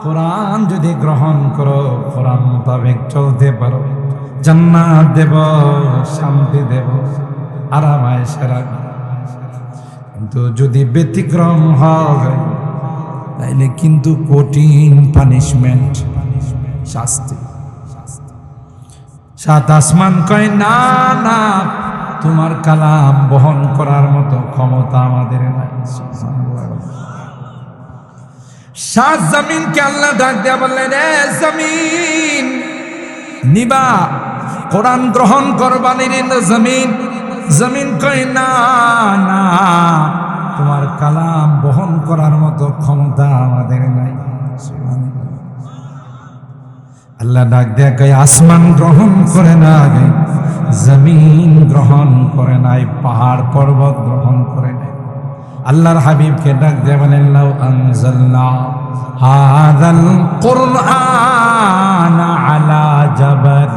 কোরআন যদি গ্রহণ করো, কোরআন মোতাবেক চলতে পারো, জান্নাত দেব, শান্তি দেব, আরাম আয়েশে রাখবে। কিন্তু যদি ব্যতিক্রম হয় তাইলে কিন্তু কঠিন পানিশমেন্ট, শাস্তি। সাত আসমান কয় না না, তোমার কালাম বহন করার মতো ক্ষমতা আমাদের নাই। সাত জমিনকে আল্লাহ ডাক দিয়া বললেন, এ জমিন নিবা, কোরআন গ্রহণ করবা নিরিন্দ জমিন। জমিন কয় না না, তোমার কালাম বহন করার মতো ক্ষমতা আমাদের নাই। আল্লাহ ডাক দিয়া কয়, আসমান গ্রহণ করে নাই, জমিন গ্রহণ করে নাই, পাহাড় পর্বত গ্রহণ করে নাই। আল্লাহর হাবিবকে ডাক দিয়ে বলেন, লাউ আনজালনা হাযাল কুরআন আলা জাবাল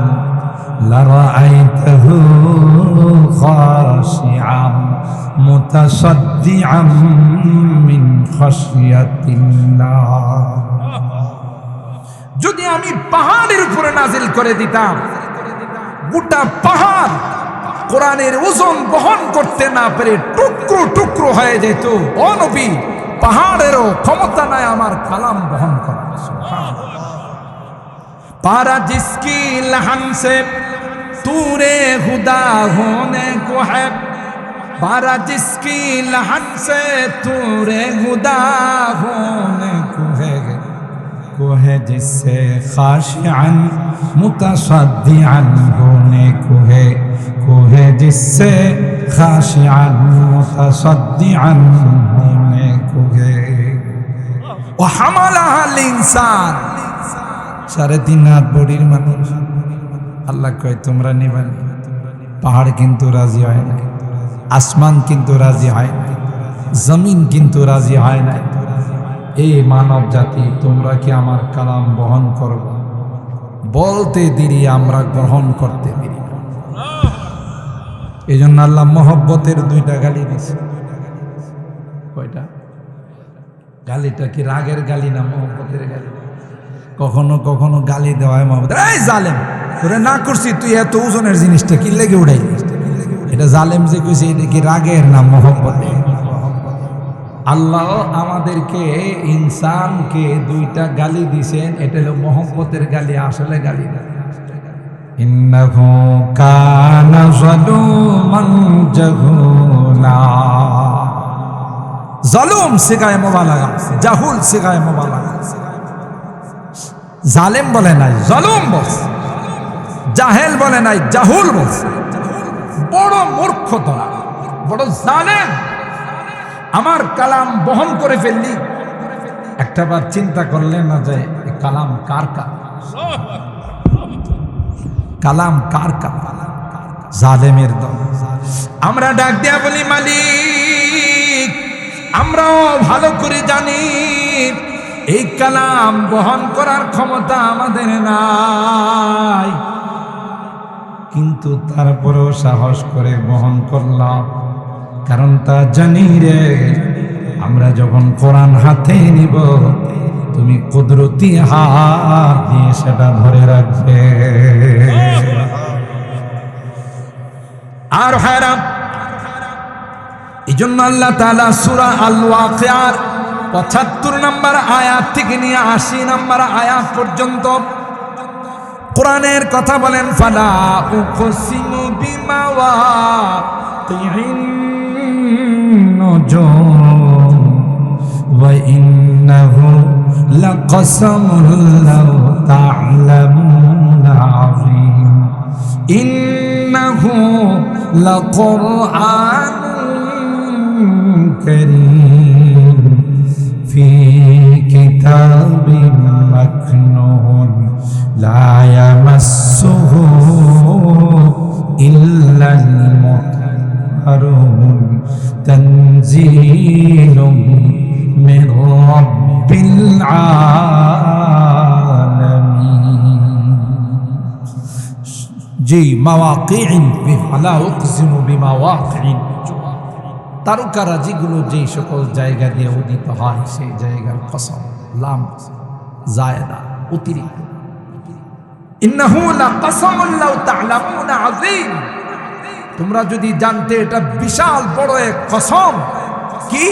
লারাআইতাহু খাশিআম মুতাসাদ্দিআম মিন খাশিয়াতিল্লাহ। যদি আমি পাহাড়ের উপরে নাজিল করে দিতাম, গোটা পাহাড় কোরআনের ওজন বহন করতে না পেরে টুকরো টুকরো হয়ে যেত। ও নবী, পাহাড়েরও ক্ষমতা নাই আমার কালাম বহন করার। পারা জিসকি লহন সে তুরে হুদা হোনে কো है, पारा जिसकी लहन से तुरे हुदा होने को है जिससे खाशिअन मुतसद्दिअन होने को है जिससे खाशिअन मुतसद्दिअन होने को है। व हमलहा इंसान, 3.5 হাত বডির মানুষ। আল্লাহ কয় তোমরা নিবা না। পাহাড় কিন্তু রাজি হয় নাই, আসমান কিন্তু রাজি হয় নাই, জমিন কিন্তু রাজি হয় নাই। এই মানব জাতি, তোমরা কি আমার কালাম বহন করবে? বলতে দেরি, আমরা গ্রহণ করতে দেরি। এই জন্য আল্লাহ মহব্বতের 2টা গালি দিয়েছে। কয়টা? গালিটা কি রাগের গালি না মহব্বতের গালি? কখনো কখনো গালি দেওয়া হয় মহব্বত, এই জালেম তোরে না করছি, তুই এত ওজনের জিনিসটা কি লেগে উড়াই। এটা জালেম যে কইছে, এটা কি রাগের না মহব্বতের? আল্লাহ আমাদেরকে, ইনসানকে 2টা গালি দিছেন, এটা হলো মহব্বতের গালি, আসলে গালি না। ইন্নাহু কানা যালুমান জাহুলা। জালুম সিগায়ে মুবালাগা, জাহুল সিগায়ে মুবালাগা। জালেম বলে নাই, জালুম বস। জাহেল বলে নাই, জাহুল বস। বড় মূর্খ তোরা, বড় জালেম। আমার কালাম বহন করে ফেললি, একটাবার চিন্তা করলে না যে কালাম কার কালাম? কালাম কার কালাম? জালেমের দল। আমরা ডাক দিয়া বলি, মালিক আমরাও ভালো করে জানি এই কালাম বহন করার ক্ষমতা আমাদের নাই, কিন্তু তারপরেও সাহস করে বহন করলাম। কারণ তা জানি রে, আমরা যখন কোরআন হাতে নিব, তুমি কুদরতি হাত দিয়ে সেটা ধরে রাখবে। আর হারাম, এই জন্য আল্লাহ তাআলা সূরা আল ওয়াকিয়ার 75 নম্বর আয়াত থেকে নিয়ে 80 নম্বর আয়াত পর্যন্ত কোরআনের কথা বলেন। ফালা উকসিমু বিমাওয়াকিন নুজুম ওয়া ইন্নাহু লাকাসামুন লাউ তা'লামুনা আযীম ইন্নাহু লাকুরআনুন কারীম ফি কিতাবিন মাকনুন লা ইয়ামাসসুহু ইল্লাল মুতাহহারুন তানজীলুম মির রাব্বিল আলামিন। জি, মাওয়াকিন, ফালা উকসিমু বিমাওয়াকিন। তারকারাজিগুলো যেই সকল জায়গা দিয়ে উদিত হয় সেই জায়গার কসম, লাম জায়দা অতিরিক্ত। ইন্নাহু লাকাসামুন লাউ তা'লামুনা আযীম, তোমরা যদি জানতে এটা বিশাল বড় এক কসম। কি?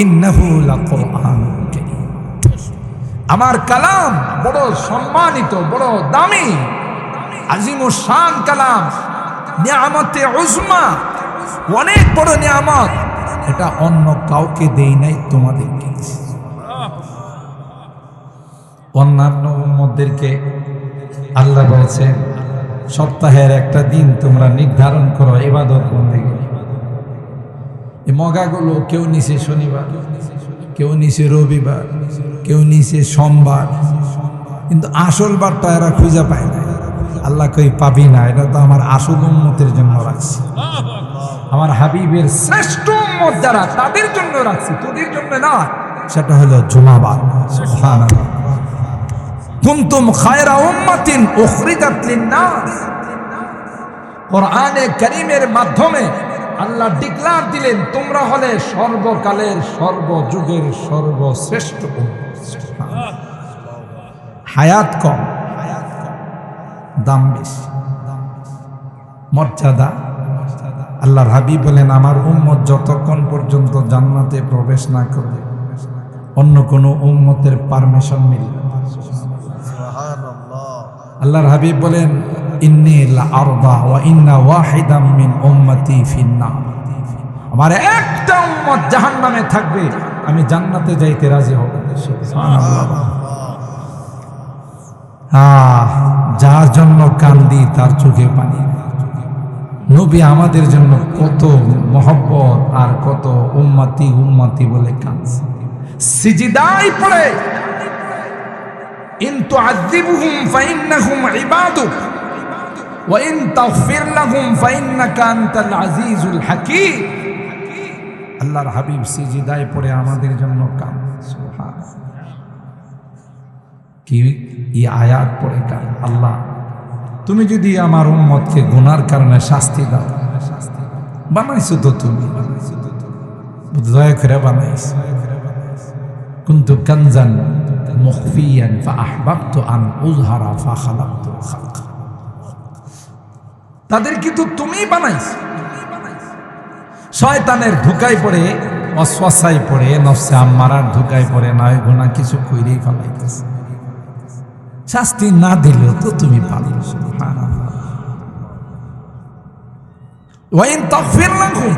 ইন্নাহু লাকুরআনুন কারীম, আমার কালাম বড় সম্মানিত, বড় দামি, আজিমুশ শান কালাম, নিয়ামতে উজমা, অনেক বড় নিয়ামত। এটা অন্য কাউকে দেই নাই, তোমাদেরকে। অন্যান্য উম্মতদেরকে আল্লাহ বলছেন সপ্তাহের একটা দিন তোমরা নির্ধারণ করো ইবাদত বন্দেগী। এই মগাগুলো কেউ নিছে শনিবার, কেউ নিছে রবিবার, কেউ নিছে সোমবার, কিন্তু আসল বারটা এরা খুঁজে পায় না। আল্লাহ কই পাবি না, এটা তো আমার আসল উম্মতের জন্য রাখছি, আমার হাবিবের শ্রেষ্ঠ উম্মত যারা তাদের জন্য রাখছি, তোদের জন্য না। সেটা হলো জুমাবার। সুবহানাল্লাহ। কুনতুম খায়রা উম্মাতিন উখরিজাত লিন-নাস, কোরআনে কারীমের মাধ্যমে আল্লাহ ডিক্লার দিলেন তোমরা হলে সর্বকালের সর্বযুগের সর্বশ্রেষ্ঠ উম্মত। হায়াত কম, দাম বেশি, মর্যাদা। আল্লাহর হাবিব বলেন আমার উম্মত যতক্ষণ পর্যন্ত জান্নাতে প্রবেশ না করবে অন্য কোন উম্মতের পারমিশন মিলবে না। আল্লাহর হাবিব বলেন ইন্নী লাআরদা ওয়া ইন্না ওয়াহিদাম মিন উম্মতি ফিন্নার, আমার একটা উম্মত জাহান্নামে থাকবে, আমি জান্নাতে যাইতে রাজি হব। সুবহানাল্লাহ। যার জন্য কান্দি তার চোখে পানি। নবী আমাদের জন্য কত মহব্বত আর কত উম্মতি উম্মতি বলে কাঁদছে, সিজদায় পড়ে ইন তুআযিবুহুম ফাইন্নাহুম ইবাদুক ওয়া ইন তাগফির লাহুম ফাইন্নাকা আনতাল আজিজুল হাকীম। আল্লাহর হাবিব সিজদায় পড়ে আমাদের জন্য কাঁদে। সুবহানাল্লাহ। কি এই আয়াত পড়ে কাঁদে, আল্লাহ তুমি যদি আমার উম্মতকে গুনার কারণে শাস্তি দাও, বানাইছো তো তুমি, দয়া করে বানাইছো। কুনতু কানজান মুখফিয়ান ফাআহবাবতু আন উযহারা ফাখালাকতুল খালক, তাদের কিন্তু তুমি বানাইছো। শয়তানের ধোঁকায় পড়ে, ওয়াসওয়াসায় পড়ে, নফসে আম্মারার ধোঁকায় পড়ে নয় গুনাহ কিছু কইরেই ফেলাইতেছে, শাস্তি না দিলেও তো তুমি পাবে। সুবহানাল্লাহ। ওয়া ইন তাগফির লাহুম,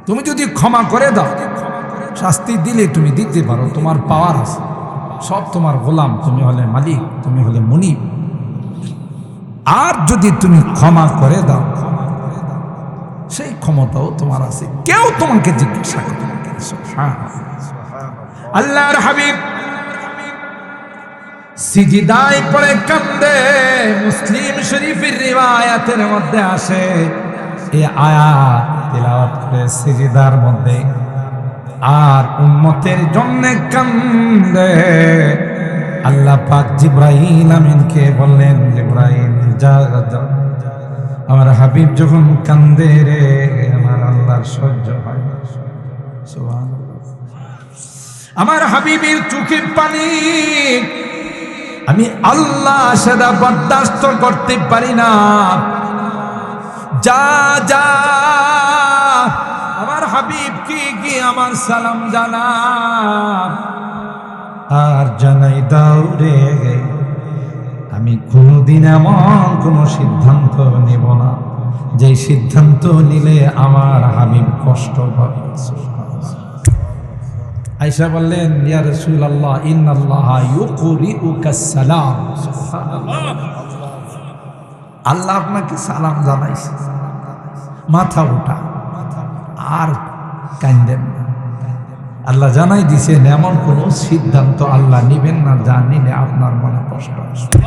তুমি যদি ক্ষমা করে দাও, শাস্তি দিলে তুমি দিতে পারো, তোমার পাওয়ার আছে, সব তোমার গোলাম, তুমি হলে মালিক, তুমি হলে মুনিব। আর যদি তুমি ক্ষমা করে দাও সেই ক্ষমতাও তোমার আছে, কেউ তোমাকে জিজ্ঞাসা করবে না। সুবহানাল্লাহ। আল্লাহর হাবিব সিজদায় পড়ে কান্দে। মুসলিম শরীফের রিওয়ায়াতের মধ্যে আসে এই আয়াত তিলাওয়াত করে সিজদার মধ্যে, আর উম্মতের জন্য কান্দে। আল্লাহ পাক জিবরাইল আমিনকে বললেন, জিবরাইল যা যা, আমার হাবিব যখন কান্দে রে আমার আল্লাহর সহ্য হয় না। সুবহানাল্লাহ। আমার হাবিবের চোখের পানি আমি আল্লাহ সেটা বরদাস্ত করতে পারি না। যা যা আমার হাবিব কি কি আমার সালাম জানা, আর জানাই দাও রে আমি কোনদিন এমন কোন সিদ্ধান্ত নেব না যে সিদ্ধান্ত নিলে আমার হাবিব কষ্ট পাবে। আয়েশা বললেন ইয়া রাসূলুল্লাহ ইন্নাল্লাহা ইউকরিউকাস সালাম। আল্লাহ আপনাকে সালাম জানাইছে, মাথা উঠা আর কাঁদেন না। আল্লাহ জানাই দিছেন এমন কোন সিদ্ধান্ত আল্লাহ নিবেন না যা নিলে আপনার মনে কষ্ট আসবে।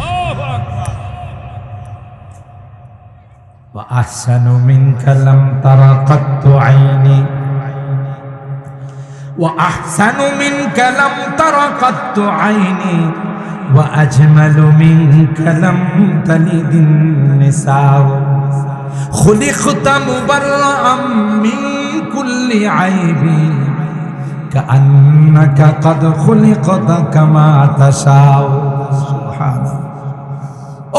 ওয়া আহসানু মিনকা লাম তারা কাত্তু আইনি ওয়া আহসানু মিনকা লাম তারা কাত্তু আইনি ওয়া আজমালু মিনকা লাম তালিদিন নিসা। খুলিকতা মুবাররাআম মিন কুল্লি আইবিন কাআন্নাকা ক্বাদ খুলিকতা কামা তাশাউ। সুবহানাল্লাহ।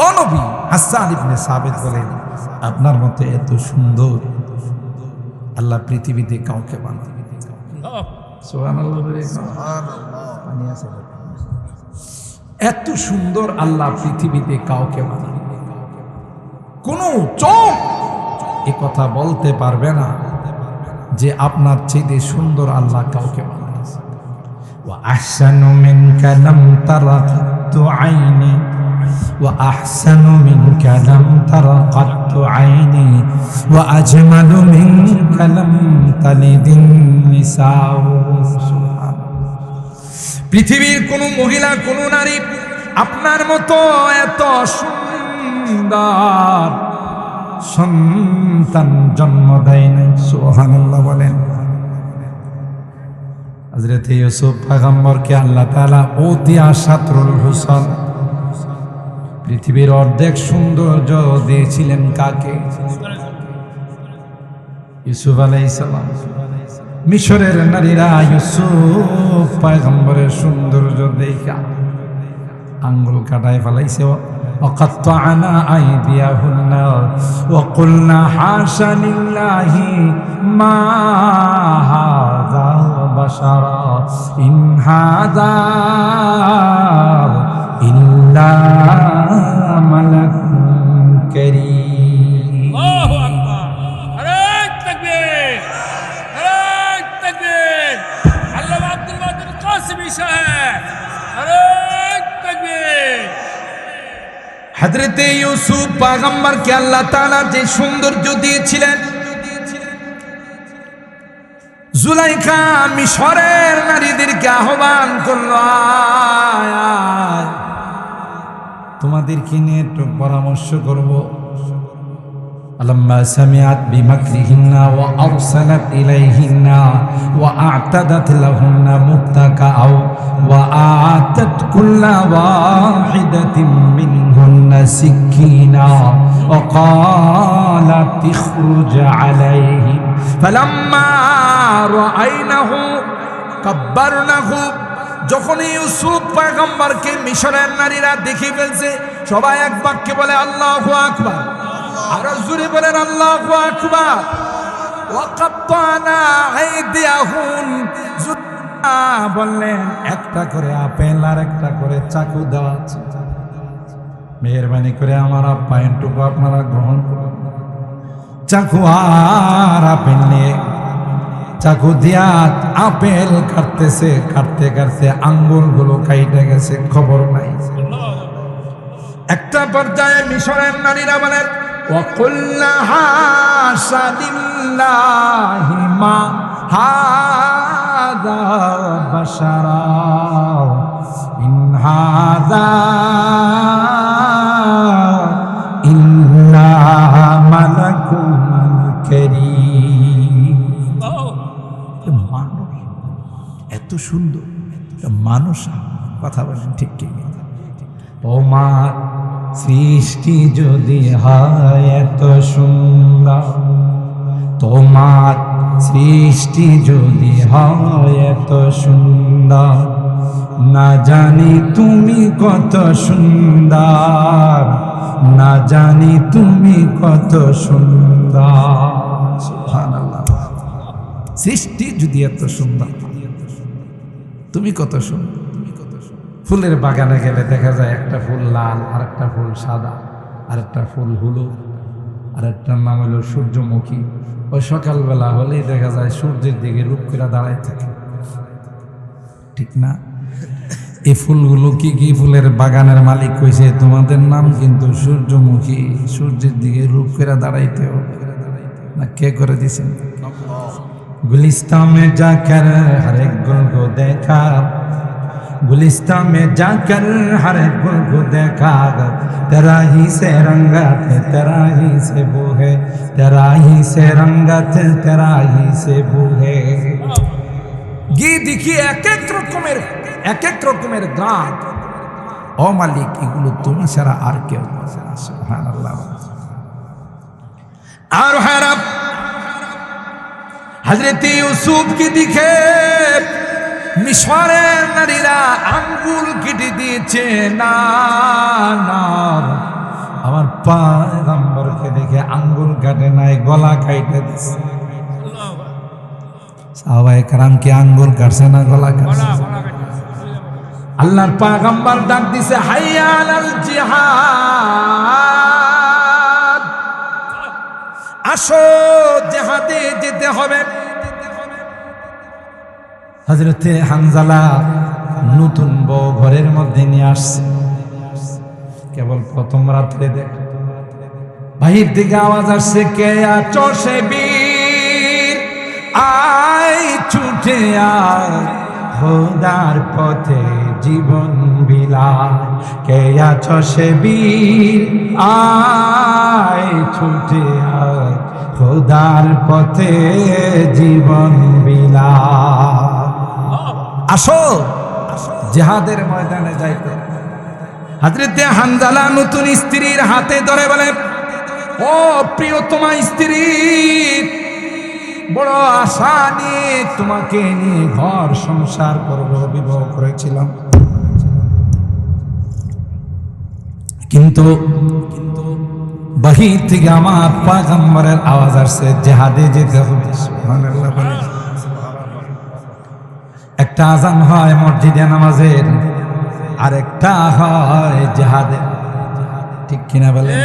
ও নবী, হাসান ইবনে সাবিত বলেন, আপনার মতো এত সুন্দর আল্লাহ পৃথিবীতে কাউকে বানান। সুবহানাল্লাহ। পানি আছে? এত সুন্দর আল্লাহ পৃথিবীতে কাউকে বানান। কোন চোখ এ কথা বলতে পারবে না যে আপনার চেয়ে সুন্দর আল্লাহ কাউকে বানাইছে। ওয়া আহসানু মিনকা লাম তারা কাত্তু আইনি ওয়া আহসানু মিনকা লাম তারা কাত্তু আইনি ওয়া আজমালু মিনকা লাম তালিদিন নিসাউ। পৃথিবীর কোন মহিলা, কোন নারী আপনার মতো এত সুন্দর সন্তান জন্ম দেয় নাই। সুবহানাল্লাহ বলেন। হযরত ইউসুফ পয়গম্বরকে আল্লাহ তাআলা অতি আশাতুল হুসন, পৃথিবীর অর্ধেক সৌন্দর্য দিয়েছিলেন কাকে? ইউসুফ আলাইহিস সালাম। মিশরের নারীরা ইউসুফ পয়গম্বরের সৌন্দর্য দেখা আঙ্গুল কাটায় ফেলাইছে। وقطعنا أيديهن وقلنا حاشا لله ما هذا بشرا إن هذا إلا ملك كريم. الله أكبر. عليك تكبير، عليك تكبير. علم عبد القادر القاسمي شاهد. عليك تكبير. হযরতে ইউসুফ পয়গম্বরকে আল্লাহ তাআলা যে সৌন্দর্য দিয়েছিলেন, জুলাইখা মিশরের নারীদেরকে আহ্বান করল, তোমাদেরকে নিয়ে একটু পরামর্শ করব। আলাম্মা সামিআত বিমাকরিহিন্না ওয়া আরসালাত ইলাইহিন্না ওয়া আ'তাদাত লাহুন্না মুত্তাকাআও ওয়া আতাত কুল্লা ওয়াহিদাতিন মিনহুন্না সিকিনা ওয়া ক্বালাত ইখরুজ আলাইহিম ফালাম্মা রাআইনাহু কাব্বারনাহু। যখন ইউসুফ পয়গম্বরকে মিশরের নারীরা দেখে ফেলছে, সবাই এক বাক্যে বলে আল্লাহু আকবার। আর জোরে বলেন আল্লাহু আকবার। ওয়াকাত্তানা আইদিয়াহুন, বললেন একটা করে আপেল আর একটা করে চাকু দেওয়া আছে, মেহেরবানি করে আমার আপ্যায়নটুকু আপনারা গ্রহণ করুন। চাকু আর আপেল নিয়ে চাকু দিয়া আপেল কাটতেছে, কাটতে কাটতে আঙ্গুলগুলো কাইটে গেছে, খবর নাই। একটা পর্যায়ে মিশরের নারীরা বলেন وَقُلْنَا حَاشَا لِلَّهِ مَا هَذَا بَشَرًا إِنْ هَذَا إِلَّا مَلَكٌ كَرِيمٌ। মানুষ এত সুন্দর, মানুষ কথা বলেন ঠিক কি? তোমার সৃষ্টি যদি হয় এত সুন্দর, তোমার সৃষ্টি যদি হয় এত সুন্দর, না জানি তুমি কত সুন্দর, না জানি তুমি কত সুন্দর। সুবহানাল্লাহ। সৃষ্টি যদি এত সুন্দর, তুমি কত সুন্দর। ফুলের বাগানে গেলে দেখা যায় একটা ফুল লাল, আর একটা ফুল সাদা, আর একটা ফুল হলুদ, আর একটার নাম হলো সূর্যমুখী। ওই সকালবেলা হলেই দেখা যায় সূর্যের দিকে রূপ করে দাঁড়ায় থাকে, ঠিক না? এই ফুলগুলো কি কি ফুলের বাগানের মালিক কইছে, তোমাদের নাম কিন্তু সূর্যমুখী, সূর্যের দিকে রূপ করে দাঁড়াইতে হবে না? কে করে দিছেন? গুলিস্তান মে যাকর হর এক গুল কো দেখা, गुलिस्तान में जाकर हर एक गुल को देखा, तेरा ही से रंगत तेरा ही से बू है, तेरा ही से रंगत तेरा ही से बू है। গিয়ে দেখি এক এক রকমের গান। ও মালিক, এগুলো তুমি ছাড়া আর কেউ? সুবহানাল্লাহ। আর হারাপ হযরত ইউসুফকে দেখে মিশরের নারীরা আঙ্গুল কেটে দিয়েছে। না না, আমার পয়গম্বরকে দেখে আঙ্গুল কাটে নাই, গলা কাইটে দিছে। সাহাবায়ে কেরাম কি আঙ্গুল কাটছে না গলা কাটছে? আল্লাহর পয়গম্বর ডাক দিছে, হাইয়া আলাল জিহাদ, আসো জিহাদে যেতে হবে। হযরতে হানজালা নতুন বউ ঘরের মধ্যে নিয়ে আসছে। কেবল প্রথম রাত্রে দেখ বাহির থেকে আওয়াজ আসছে, কে আছো সে বীর, আয় ছুটে আয় খোদার পথে জীবন বিলায়। কে আছো সে বীর, আয় ছুটে আয় খোদার পথে জীবন বিলায়। আসো জিহাদের ময়দানে যাইতে। হযরতে হানজালা নতুন স্ত্রীর হাতে ধরে বলে, ও প্রিয়তমা স্ত্রী, বড় আশা নিয়ে তোমাকে নিয়ে ঘর সংসার করব, বিবাহ করেছিলাম, কিন্তু বাহির থেকে আমার পয়গম্বরের আওয়াজ আসছে, জিহাদে যেতে হবে। সুবহানাল্লাহ বলে। একটা আজান হয় মসজিদে নামাজের, আর একটা হয় জিহাদে, ঠিক কিনা বলেন?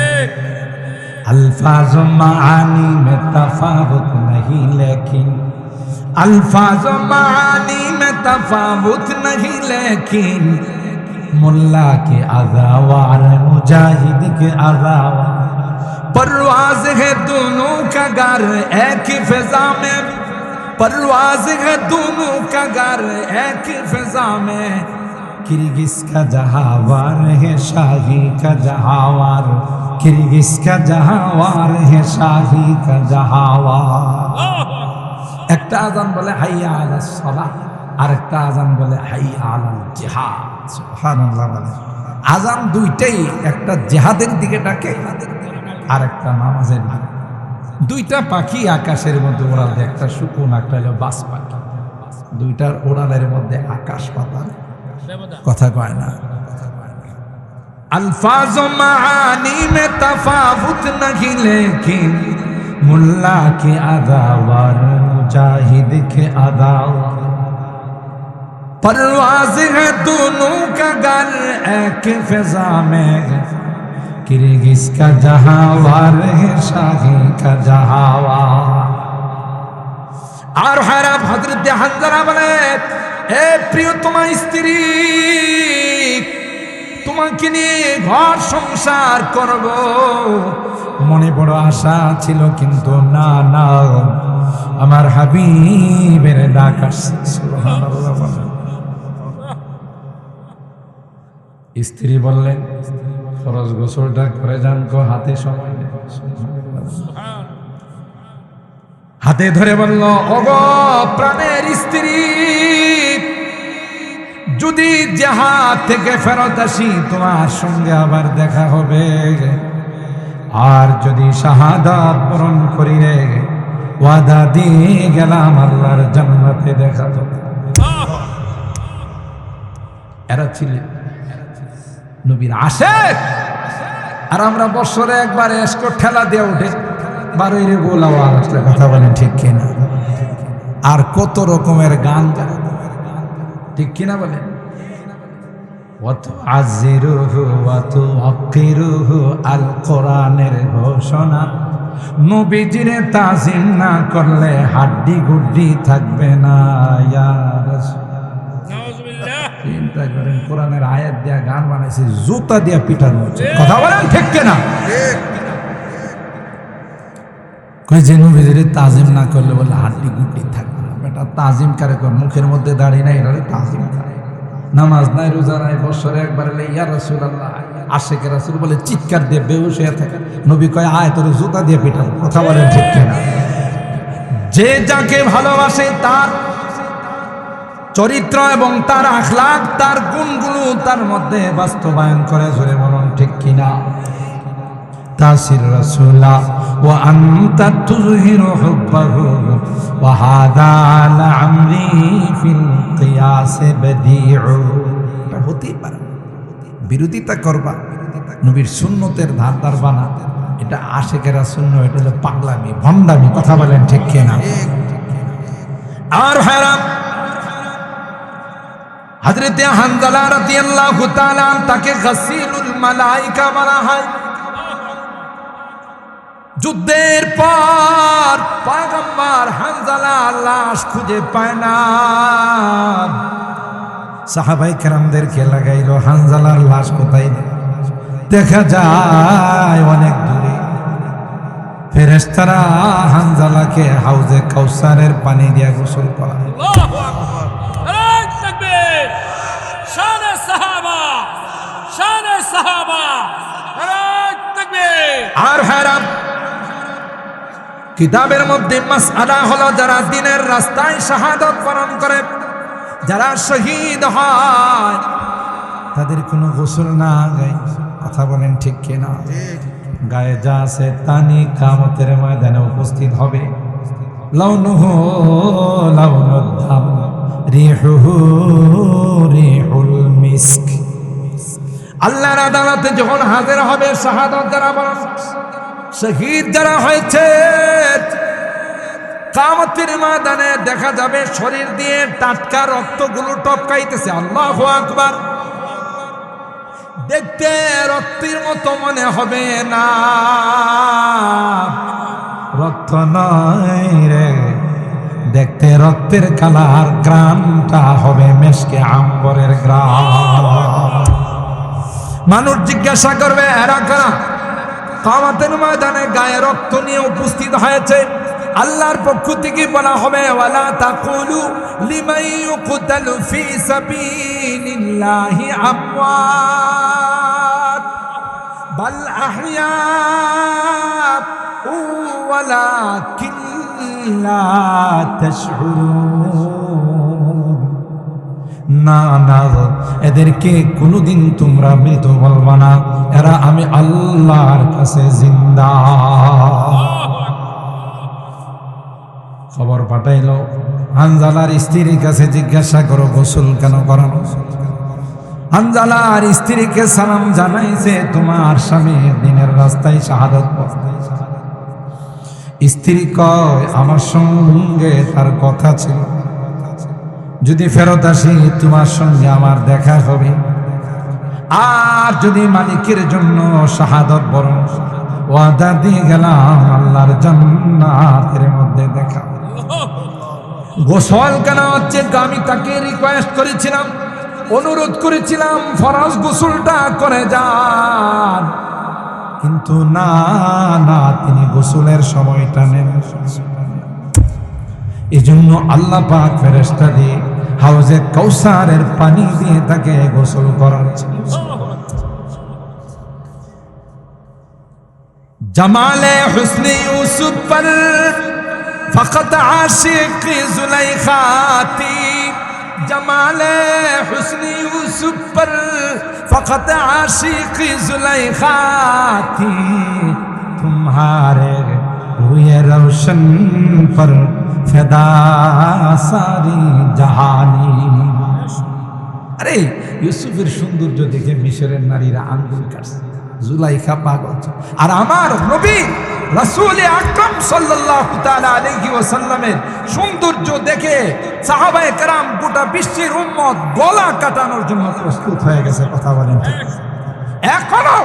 अल्फाज़ मानी में तफावुत नहीं, लेकिन अल्फाज़ मानी में तफावुत नहीं, लेकिन मुल्ला के अज़ावार मुजाहिद के अज़ावार, परवाज़ है दोनों का घर एक फ़िज़ा में, परवाज़ है दोनों का घर एक फ़िज़ा में, किर्गिज़ का जहावार है शाही का जहावार, किर्गिज़ का जहावार है शाही का जहावार। একটা আযান বলে হাইয়া আলাস সালাহ, আর একটা আযান বলে হাইয়া আলাল জিহাদ। সুবহানাল্লাহ বলে। আযান দুইটাই, একটা জিহাদের দিকে ডাকে আর একটা নামাজের দিকে। দুইটা পাখি আকাশের মধ্যে ওড়াল, একটা সুকুন, একটা হলো বাস পাখি। দুইটার ওড়ালের মধ্যে আকাশ পাতাল কথা কয় না। अल्फाज़ मानी में तफावुत नहीं, लेकिन मुल्ला के अदावार मुजाहिद के अदावार, परवाज़ है दोनों का घर एक फ़िज़ा में, किर्गिज़ का जहावार है शाही का जहावार। আর হারাব হযরত হানজালা বলে, এ প্রিয়তমা স্ত্রী, তোমাকে নিয়ে ঘর সংসার করব, মনে বড় আশা ছিল, কিন্তু না না, আমার হাবিবের ডাক আসছে। সুবহানাল্লাহ। স্ত্রী বললেন, ফরজ গোসলটা করে যান, হাতে সময় নেই। হাতে ধরে বলল, ওগো প্রাণের স্ত্রী, যদি জিহাদ থেকে ফেরত আসি তোমার সঙ্গে আবার দেখা হবে, আর যদি শাহাদাত বরণ করি রে, ওয়াদা দিয়ে গেলাম আল্লাহর জান্নাতে দেখা হবে। এরা ছিলেন নবীর আশিক, আর আমরা বছরে একবার এসকর্ট ঠেলা দিয়ে উঠে বারোই রে গোলাওয়ার আসলে কথা বলেন, ঠিক কিনা? আর কত রকমের গান গায়, ঠিক কিনা বলেন? আল কোরআনের ঘোষণা, নবীজিরে তাজিম না করলে হাড্ডি গুড্ডি থাকবে না। চিন্তা করেন, কোরআনের আয়াত দিয়া গান বানাইছে, জুতা দিয়া পিটানো হচ্ছে, কথা বলেন, ঠিক কিনা? কই যে নবীজিরে তাজিম না করলে বলে হাড্ডি গুড্ডি থাকবে না। বেটা তাজিম কারে কর, মুখের মধ্যে দাঁড়িয়ে নাই, এটা তাজিম করে। নামাজ নাই, রোজা নাই, বছরে একবার এলে ইয়া রাসূলুল্লাহ, আশিকে রাসূল বলে চিৎকার দিয়ে বেহুশ হয়ে থাকে। নবী কয়, আয় তোর জুতা দিয়ে পিটাবো, কথা বলেন, ঠিক কিনা? যে যাকে ভালোবাসে তার চরিত্র এবং তার আখলাক, তার গুণগুলো তার মধ্যে বাস্তবায়ন করে, জোরে বলুন ঠিক কিনা? তাসির রাসূলা ওয়া আনতা তুযহিরু হুব্বাহু ওয়া হাযা লা'amরি ফিল কিয়াস বাদিউ। এটা হতেই পারে, বিরোধিতা করবা, নবীর সুন্নতের ধার ধারবা না, এটা আশিকেরা সুন্নাহ, এটা হলো পাগলামি, ভণ্ডামি। কথা বলেন ঠিক কিনা? আর হারাম হযরতে হানজালা রাদিয়াল্লাহু তাআলা তাকে গাসিলুল মালায়েকা বলা হয়। যুদ্ধের পর পয়গম্বর হানজালা লাশ খুঁজে পায় না, সাহাবায়ে কেরামদেরকে লাগাইলো হানজালার লাশ কোথায়, দেখা যায় অনেক দূরে। ফেরেশতারা হানজালাকে হাউজে কাউসারের পানি দিয়ে গোসল করায়। আল্লাহু আকবার, নারায়ে তাকবীর, শানে সাহাবা, শানে সাহাবা, নারায়ে তাকবীর। আর হারাম কিতাবের মধ্যে মাসআলা হলো, যারা দ্বীনের রাস্তায় শাহাদাত বরণ করে, যারা শহীদ হয়, তাদের কোনো গোসল না গায়। কথা বলেন ঠিক কিনা? গায়ে যা আছে তা নিয়ে কিয়ামতের ময়দানে উপস্থিত হবে। লাউনুহু লাউনুদ দাম, রিহুহু রিহুল মিস্ক। আল্লাহর আদালতে যখন হাজির হবে শাহাদাত যারা বরণ, শহীদ যারা হয়েছে, কিয়ামতের ময়দানে দেখা যাবে শরীর দিয়ে টাটকা রক্তগুলো টপকাইতেছে। আল্লাহু আকবার। দেখতে রক্তের মতো মনে হবে না, রক্ত নয় রে, দেখতে রক্তের কালার, গ্রামটা হবে মেশকে আম্বরের গ্রাম। মানুষ জিজ্ঞাসা করবে এরা কারা? কিয়ামতের ময়দানে গায়ে রক্ত নিয়ে উপস্থিত হয়েছে। আল্লাহর পক্ষ থেকে বলা হবে ওয়ালা তাকুলু লিমান ইউকতালু ফি সাবিলিল্লাহি আমওয়াত বাল আহইয়া ওয়ালাকিন লা তাশউরুন। না না, এদেরকে কোনোদিন তোমরা মৃত বলবা না, এরা আমি আল্লাহর কাছে জিন্দা। খবর পাঠাইলো হানজালার স্ত্রীর কাছে, জিজ্ঞাসা করো গোসল কেন করানো? হানজালার স্ত্রীকে সালাম জানাইছে, তোমার স্বামী দ্বীনের রাস্তায় শাহাদাত বরণ। স্ত্রী কয় আমার সঙ্গে তার কথা ছিল, যদি ফেরত আসি তোমার সঙ্গে আমার দেখা হবে, আর যদি মালিকের জন্য শাহাদাত বরণ ওয়াদা দিয়ে গেলাম, আল্লাহর জান্নাতের মধ্যে দেখা। গোসল কেন হচ্ছে? আমি তাকে রিকোয়েস্ট করেছিলাম, অনুরোধ করেছিলাম ফরজ গোসলটা করে যান, কিন্তু না না, তিনি গোসলের সময়টা নেন। এজন্য আল্লাহ পাক ফেরেশতা দিয়ে হাউজে কাউসারের পানি দিয়ে তাকে গোসল করাচ্ছে। জামালে হুসনে ইউসুফ पर फकत आशिक जुलेखा थी, जमाले हुस्न यूसुफ पर फकत आशिक जुलेखा थी, तुम्हारे हुए रोशन पर फिदा सारी जहानी। अरे ইউসুফের সৌন্দর্য দেখে মিশরের নারীরা আঙ্গুল কাটছে, জুলাইখা পাগল। আর আমার নবী রাসূল আকরাম সাল্লাল্লাহু তাআলা আলাইহি ওয়াসাল্লামের সৌন্দর্য দেখে সাহাবায়ে কেরাম গোটা বিশ্বের উম্মত গলা কাটানোর জন্য প্রস্তুত হয়ে গেছে। কথা বলেন ঠিক? এখনো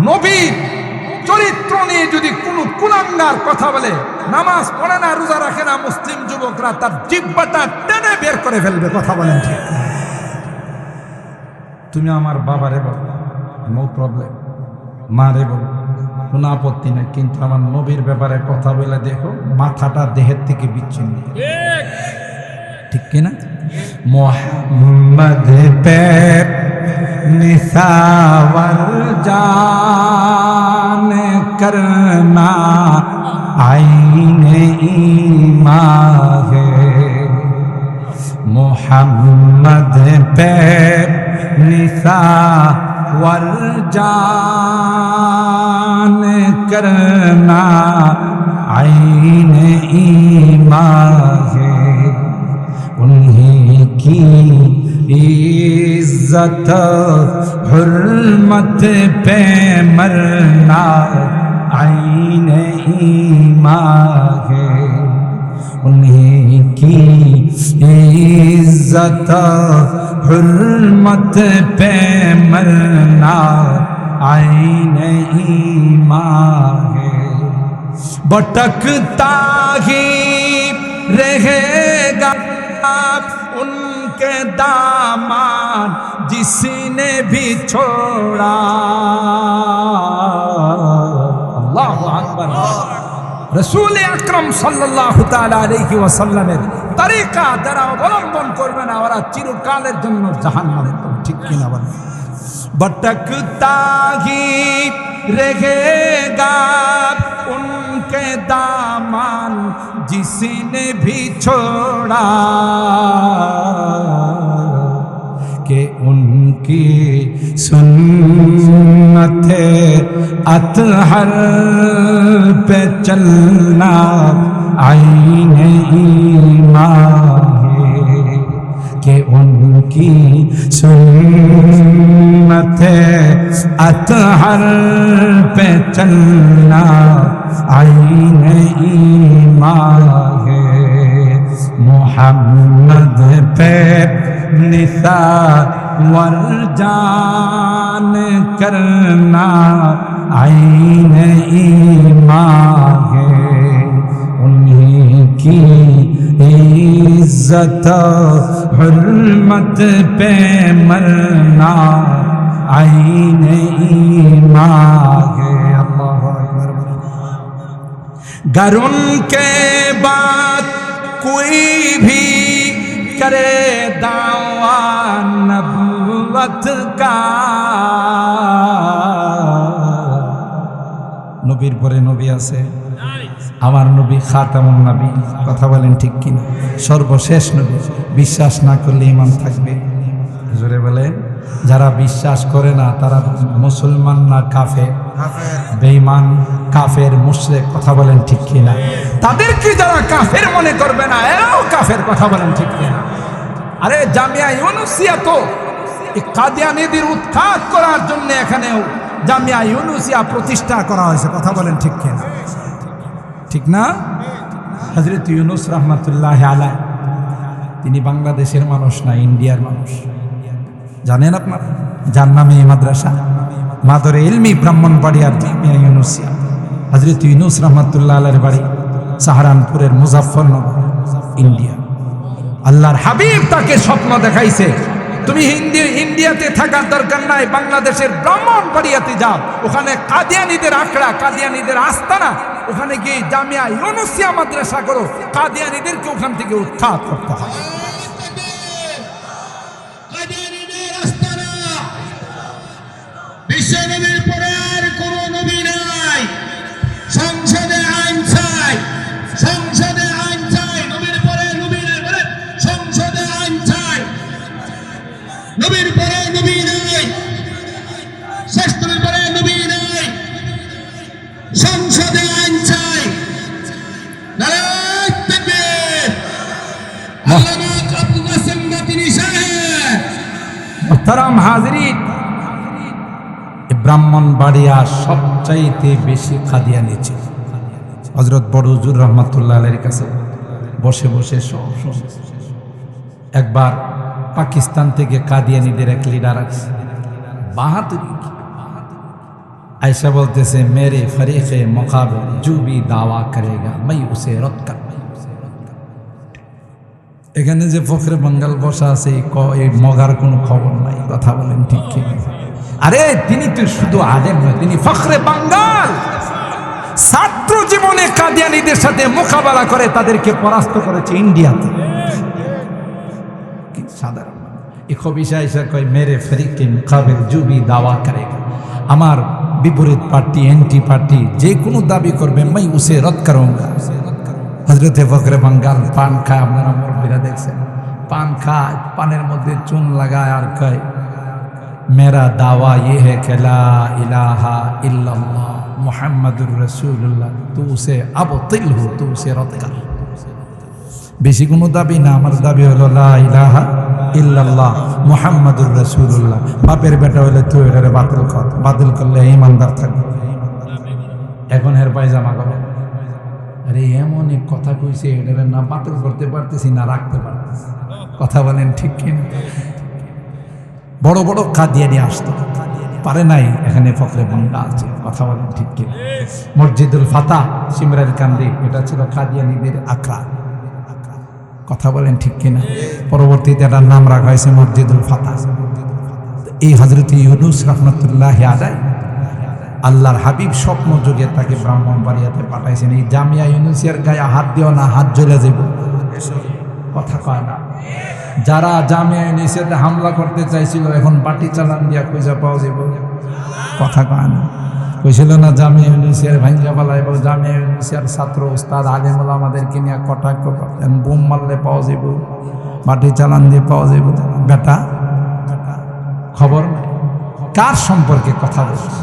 নবী চরিত্র নিয়ে যদি কোনো কুলাঙ্গার কথা বলে, নামাজ পড়ে না, রোজা রাখে না, মুসলিম যুবকরা তার জিহ্বাটা টেনে বের করে ফেলবে। কথা বলেন ঠিক? তুমি আমার বাবারে বলো, নো প্রবলেম, মারে বলো, কোনো আপত্তি নেই, কিন্তু আমার নবীর ব্যাপারে কথা বলে দেখো মাথাটা দেহের থেকে বিচ্ছিন্ন। ঠিক কিনা? মোহাম্মদ পে নিসাওয়ার জান করনা আইনে ঈমান হে, মোহাম্মদ পে নিসা वरजान करना आईन ईमान है। उन्हीं की इज्जत हुर्मत पे मरना आईन ईमान है। उन्हीं की इज्जत हुर्मत पे मरना आईन ईमान है। भटकता ही रहेगा उनके दामन जिसने भी छोड़ा। अल्लाहु अकबर। रसूल আকরাম সাল্লাল্লাহু তাআলা আলাইহি ওয়াসাল্লামের তরিকা যারা অবলম্বন করবে না ওরা চিরকালের জন্য জাহান্নামে যাবে। ঠিক কিনা বলেন? भटकता ही रहेगा उनके दामन जिसने भी छोड़ा कि उनकी सुन्नत अतहर पे चलना आईन ईमान है। कि उनकी सुन्नत अतहर पे चलना आईन ईमान है। मोहम्मद पे निसा वरजान करना आईन ईमान है। उन्हीं की इज्जत हुर्मत पे मरना आईन ईमान है। अल्लाहु अकबर। गर उनके बाद कोई भी करे दावा नबुवत का, নবীর পরে নবী আছে, আমার নবী খাতামুন নবী। কথা বলেন ঠিক কিনা? সর্বশেষ নবী। বিশ্বাস না করলে ঈমান থাকবে? জোরে বলে। যারা বিশ্বাস করে না তারা মুসলমান না কাফের? বেঈমান, কাফের, মুশরিক। কথা বলেন ঠিক কিনা? তাদেরকে যারা কাফের মনে করবে না এরাও কাফের। কথা বলেন ঠিক কিনা? আরে জামিয়া ইউনুসিয়া তো এই কাদিয়ানীদের উৎখাত করার জন্য এখানেও জামিয়া ইউনুসিয়া প্রতিষ্ঠা করা হয়েছে। কথা বলেন ঠিক কিনা? ঠিক না? হযরত ইউনুস রহমাতুল্লাহ আলাইহি তিনি বাংলাদেশের মানুষ না, ইন্ডিয়ার মানুষ। জানেন আপনারা? যার নামে এই মাদ্রাসা মাদরে ইলমি ব্রাহ্মণবাড়িয়ার জামিয়া ইউনুসিয়া। হযরত ইউনুস রহমাতুল্লাহ আলাইহির বাড়ি সাহারানপুরের মুজাফফরনগর, ইন্ডিয়া। আল্লাহর হাবিব তাকে স্বপ্ন দেখাইছে, তুমি ইন্ডিয়াতে থাকার দরকার নাই, বাংলাদেশের ব্রাহ্মণবাড়িয়াতে যাও। ওখানে কাদিয়ানীদের আখড়া, কাদিয়ানীদের আস্তানা, ওখানে গিয়ে জামিয়া ইউনুসিয়া মাদ্রাসা করো। কাদিয়ানীদেরকে ওখান থেকে উৎখাত করতে হবে। কাদিয়ানীদের আস্তানা, বিশ্বনবীর পরে আর কোন নবী নাই। সংসদে আইন চাই, সংসদে আইন চাই। নবীর পরে নবী নাই বলে সংসদে আইন চাই। নবীর পরে নবী নাই, শ্রেষ্ঠের পরে নবী নাই। সংসদে আইন চাই। নারায়ে তাকবীর। আল্লামা আব্দুল কাসেম মাদানী সাহেব। মুহতারাম হাজিরিন, ব্রাহ্মণবাড়িয়া সবচাইতে বেশি কাদিয়ানী ছিল। হযরত বড় হুজুর রহমাতুল্লাহ আলাইহির কাছে বসে বসে সব একবার পাকিস্তান থেকে কাদিয়ানীদের এক লিডার আছে, বাহাদুরি আয়েশা বলতেছে, মেরে ফরিকে মুকাবিল जो भी दावा करेगा मैं उसे रद्द कर। এখানে যে ফখরে বাঙ্গাল বসা আছে এই মগার কোনো খবর নাই। কথা বলেন ঠিক কি? আরে তিনি তো শুধু আলেম নয়, তিনি ফখরে বাঙ্গাল। ছাত্র জীবনে কাদিয়ানীদের সাথে মোকাবেলা করে তাদেরকে পরাস্ত করেছে ইন্ডিয়াতে। কি সাধারণ এই খবিশা এসে কয়, মেরে ফরিকে মুকাবিল जो भी दावा करेगा, আমার বিপরীত পার্টি, এন্টি পার্টি যে কোনো দাবি করবে मैं उसे रद्द करूंगा। হযরতে ফখরে বাঙ্গাল পান খায়, আপনারা মুরব্বীরা দেখছেন, পান খায়, পানের মধ্যে চুন লাগায় আর কয় मेरा दावा ये है कि ला इलाहा इल्लल्लाह मुहम्मदुर रसूलुल्लाह, तू उसे अबतिल हो, तू उसे रद्द कर। বেশি কোনো দাবি না, আমার দাবি হলো লা ইলাহা ইল্লাল্লাহ মুহাম্মাদুর রাসূলুল্লাহ। বাপের বেটা হলে তুই এটারে বাতিল কর, বাতিল করলে ইমানদার থাকবে। এখন এর পায়জামা করো, আরে এমন এক কথা কইছে এটারে না বাতিল করতে পারতেছি না রাখতে পারতেছি। কথা বলেন ঠিক কিনা? বড় বড় কাদিয়ানি আসতো, পারে নাই, এখানে ফখরে বাংলা আছে। কথা বলেন ঠিক কিনা? মসজিদুল ফাতাহ সিমরার কান্দি, এটা ছিল কাদিয়ানিদের আখড়া। কথা বলেন ঠিক কিনা? পরবর্তীতে এটার নাম রাখা হয়েছে মসজিদুল ফাতাহ। এই হযরত ইউনূস রাহমাতুল্লাহি আলাইহি আল্লাহর হাবিব স্বপ্ন যুগে তাকে ব্রাহ্মণবাড়িয়াতে পাঠাইছেন। এই জামিয়া ইউনূসিয়ার গায়ে হাত দিও না, হাত জ্বলে যাবে। কথা কয় না। যারা জামিয়া ইউনূসিয়াতে হামলা করতে চাইছিল এখন বাটি চালান দিয়া খুঁজে পাওয়া যাবে। কথা কয় না। কইছিল না জামিয়া ইউনূসিয়ার ভাঙ্গা পালাইব, জামিয়া ইউনূসিয়ার ছাত্র উস্তাদ আলেম ওলামাদেরকে নিয়ে কটাক্ষ করতেন, বোম মারলে পাওয়া যাব, বাটি চালান দিয়ে পাওয়া যাব। বেটা খবর নাই কার সম্পর্কে কথা বলছে।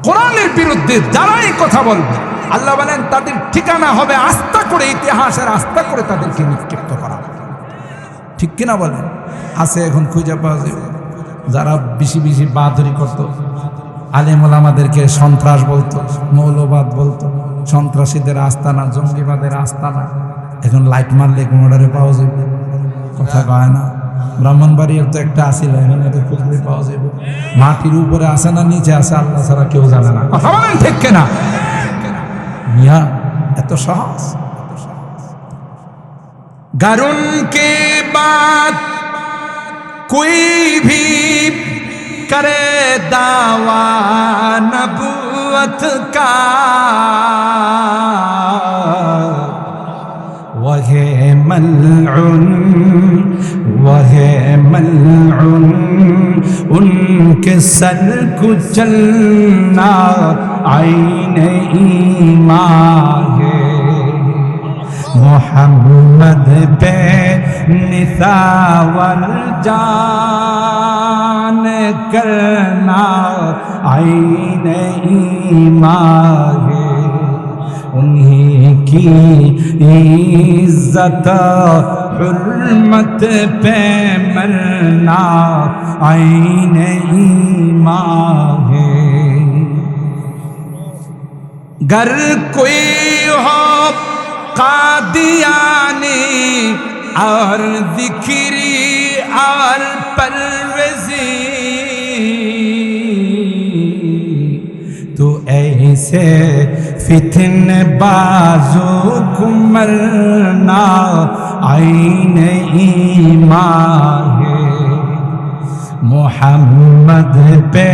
কোরআনের বিরুদ্ধে যারাই কথা বলবে আল্লাহ বলেন তাদের ঠিকানা হবে আস্থা করে, ইতিহাসের আস্থা করে তাদেরকে নিক্ষিপ্ত করা। ঠিক কিনা বলেন? আছে এখন খুঁজে পাওয়া যাবে। যারা বেশি বেশি বাহাদুরি করতো, আলেম ওলামাদেরকে সন্ত্রাস বলতো, মৌলবাদ বলতো, সন্ত্রাসীদের আস্তানা, জঙ্গিবাদের আস্তানা, এখন লাইট মারলে কোনোটারে পাওয়া যাবে। কথা কয় না। ব্রাহ্মণবাড়িয়ার তো একটা আসিল, এখন এটা খুঁজলে পাওয়া যাবে। মাটির উপরে আসে না নিচে আসে আল্লাহ ছাড়া কেউ জানে না। কথা বলেন ঠিক কিনা? মিয়া এত সহজ। गारुन के बाद कोई भी करे दावा नबूवत का, वह मलउन उनके सर कुचलना आईन ईमान है। मोहम्मद पे निसावर जान करना आईन ईमान है। उन्हीं की इज्जत हुर्मत पे मरना आईन ईमान है। गर कोई हो कादियानी और जिक्री और परवजी, तो ऐसे फितन बाजो को मरना आईन ईमान है। मोहम्मद पे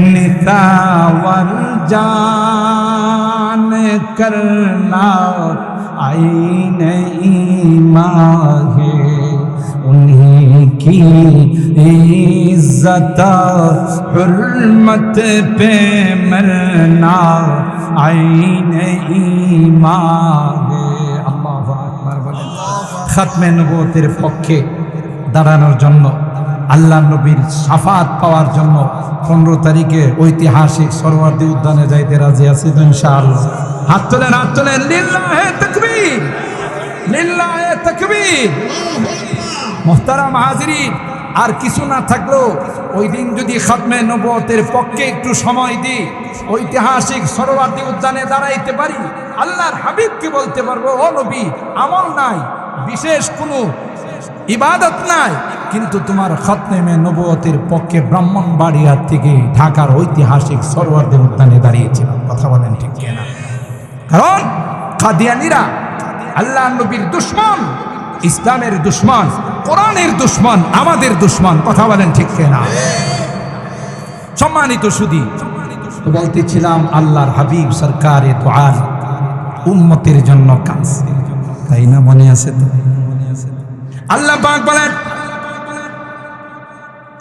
निसावर जान करना आईन ईमान है। उन्हीं की इज्जत हुर्मत पे मरना आईन ईमान है। अल्लाहु আকবার বলেন। খাতমে নবুয়তের পক্ষে দাঁড়ানোর জন্য, আল্লাহ নবীর শাফাত পাওয়ার জন্য 15 তারিখে ঐতিহাসিক সরোয়ার্দী উদ্যানে যাইতে রাজি আছি তো ইনশাআল্লাহ। হাত তোলেন, হাত তোলেন। লিল্লাহে তাকবীর, লিল্লাহে তাকবীর। মুহতারাম হাজিরিন, আর কিছু না থাকলেও ওই দিন যদি খাতমে নবুয়তের পক্ষে একটু সময় দিই, ঐতিহাসিক সরোয়ার্দী উদ্যানে দাঁড়াইতে পারি, আল্লাহর হাবিবকে বলতে পারবো, ও নবী, আমল নাই, বিশেষ কোনো ইবাদত নাই, কিন্তু তোমার খাতমে নবুয়তের পক্ষে ব্রাহ্মণবাড়িয়া থেকে ঢাকার ঐতিহাসিক সরোয়ার্দী উদ্যানে দাঁড়িয়েছিলাম। কথা বলেন ঠিক কিনা? কারণ কাদিয়ানীরা আল্লাহ নবীর দুশমন, ইসলামের দুশমন, কোরআনের দুশমন, আমাদের দুশমন। কথা বলেন ঠিক কিনা? সম্মানিত সুধী, বলতেছিলাম আল্লাহর হাবিব সরকারে দু আলম উম্মতের জন্য কাজ, তাই না? মনে আছে তো? আল্লাহ পাক বলেন,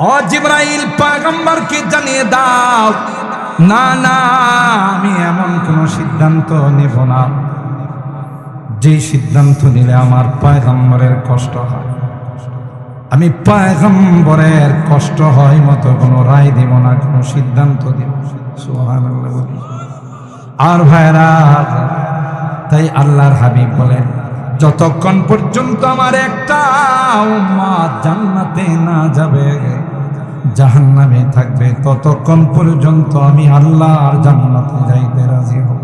ও জিবরাইল পয়গম্বরকে জানিয়ে দাও, না না, আমি এমন কোন সিদ্ধান্ত নেব না যে সিদ্ধান্ত নিলে আমার পয়গম্বরের কষ্ট হয়। আমি পয়গম্বরের কষ্ট হয় মতো কোনো রায় দিব না, কোনো সিদ্ধান্ত দিব না। সুবহানাল্লাহ বলি। আর ভাইরা, তাই আল্লাহর হাবিব বলেন, যতক্ষণ পর্যন্ত আমার একটা উম্মত জান্নাতে না যাবে, জাহান্নামে থাকবে, ততক্ষণ পর্যন্ত আমি আল্লাহর জান্নাতে যাইতে রাজি হব।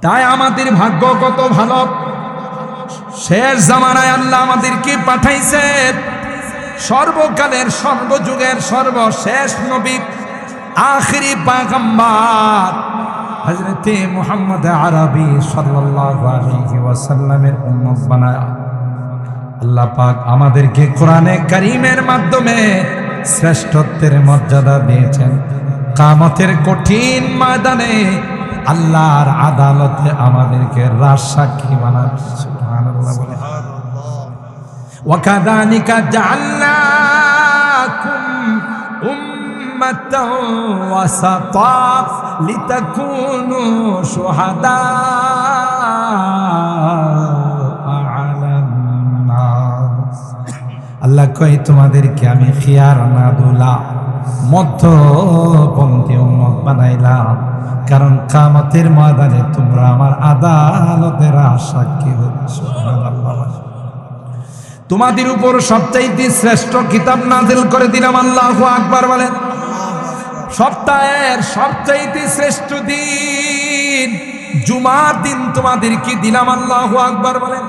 তাই আমাদের ভাগ্য কত ভালো, শেষ জামানায় আল্লাহ আমাদেরকে পাঠাইছে সর্বকালের সর্বযুগের সর্বশেষ নবী, আখিরি পয়গম্বর হযরতে মুহাম্মদ আরবি সাল্লাল্লাহু আলাইহি ওয়াসাল্লামের উম্মত বানায়া আল্লাহ পাক আমাদেরকে কোরআনে কারীমের মাধ্যমে শ্রেষ্ঠত্বের মর্যাদা দিয়েছেন। কিয়ামতের কঠিন ময়দানে আল্লাহর আদালতে আমাদেরকে রাজসাক্ষী বানাবেন। সুবহানাল্লাহ বলে। ওয়াকাযালিকা জাআলনাকুম উম্মাতাও ওয়াসাতা লিতাকুনু শুহাদা আলান নাস। আল্লাহ কয়, তোমাদেরকে আমি খিয়ার না দুলা মধ্যপন্থী উম্মত বানাইলাম, কারণ কিয়ামতের ময়দানে তোমরা আমার আদালতের সাক্ষী হবে। সুবহানাল্লাহ। তোমাদের উপর সবচাইতে শ্রেষ্ঠ কিতাব নাযিল করে দিলাম। আল্লাহু আকবার বলেন। সপ্তাহের সবচাইতে শ্রেষ্ঠ দিন জুমার দিন তোমাদেরকে দিলাম। আল্লাহু আকবার বলেন।